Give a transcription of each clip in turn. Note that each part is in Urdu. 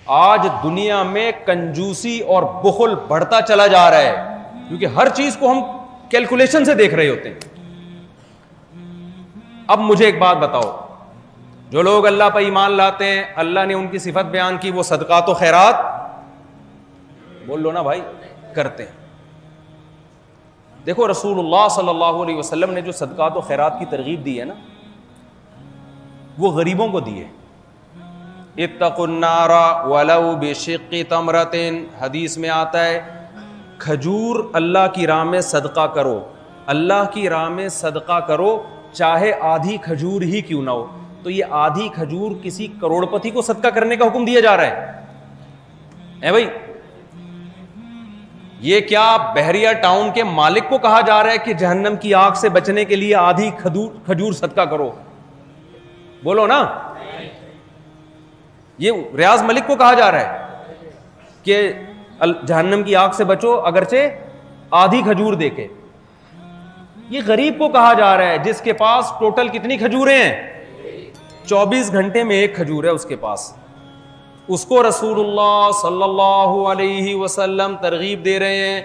آج دنیا میں کنجوسی اور بخل بڑھتا چلا جا رہا ہے، کیونکہ ہر چیز کو ہم کیلکولیشن سے دیکھ رہے ہوتے ہیں. اب مجھے ایک بات بتاؤ، جو لوگ اللہ پر ایمان لاتے ہیں، اللہ نے ان کی صفت بیان کی، وہ صدقات و خیرات بول لو نا بھائی کرتے ہیں. دیکھو رسول اللہ صلی اللہ علیہ وسلم نے جو صدقات و خیرات کی ترغیب دی ہے نا، وہ غریبوں کو دی ہے. اتقوا النار ولو بشق تمرۃ، حدیث میں آتا ہے کھجور اللہ کی راہ میں صدقہ کرو، اللہ کی راہ میں صدقہ کرو چاہے آدھی کھجور ہی کیوں نہ ہو. تو یہ آدھی کھجور کسی کروڑ پتی کو صدقہ کرنے کا حکم دیا جا رہا ہے بھائی. یہ کیا بحریہ ٹاؤن کے مالک کو کہا جا رہا ہے کہ جہنم کی آگ سے بچنے کے لیے آدھی کھجور صدقہ کرو؟ بولو نا. یہ ریاض ملک کو کہا جا رہا ہے کہ جہنم کی آگ سے بچو اگرچہ آدھی کھجور دے کے. یہ غریب کو کہا جا رہا ہے جس کے پاس ٹوٹل کتنی کھجوریں ہیں؟ 24 گھنٹے میں ایک کھجور ہے اس کے پاس. اس کو رسول اللہ صلی اللہ علیہ وسلم ترغیب دے رہے ہیں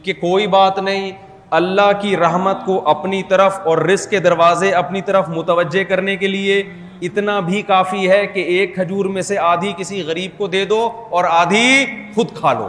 کہ کوئی بات نہیں، اللہ کی رحمت کو اپنی طرف اور رزق کے دروازے اپنی طرف متوجہ کرنے کے لیے اتنا بھی کافی ہے کہ ایک کھجور میں سے آدھی کسی غریب کو دے دو اور آدھی خود کھا لو.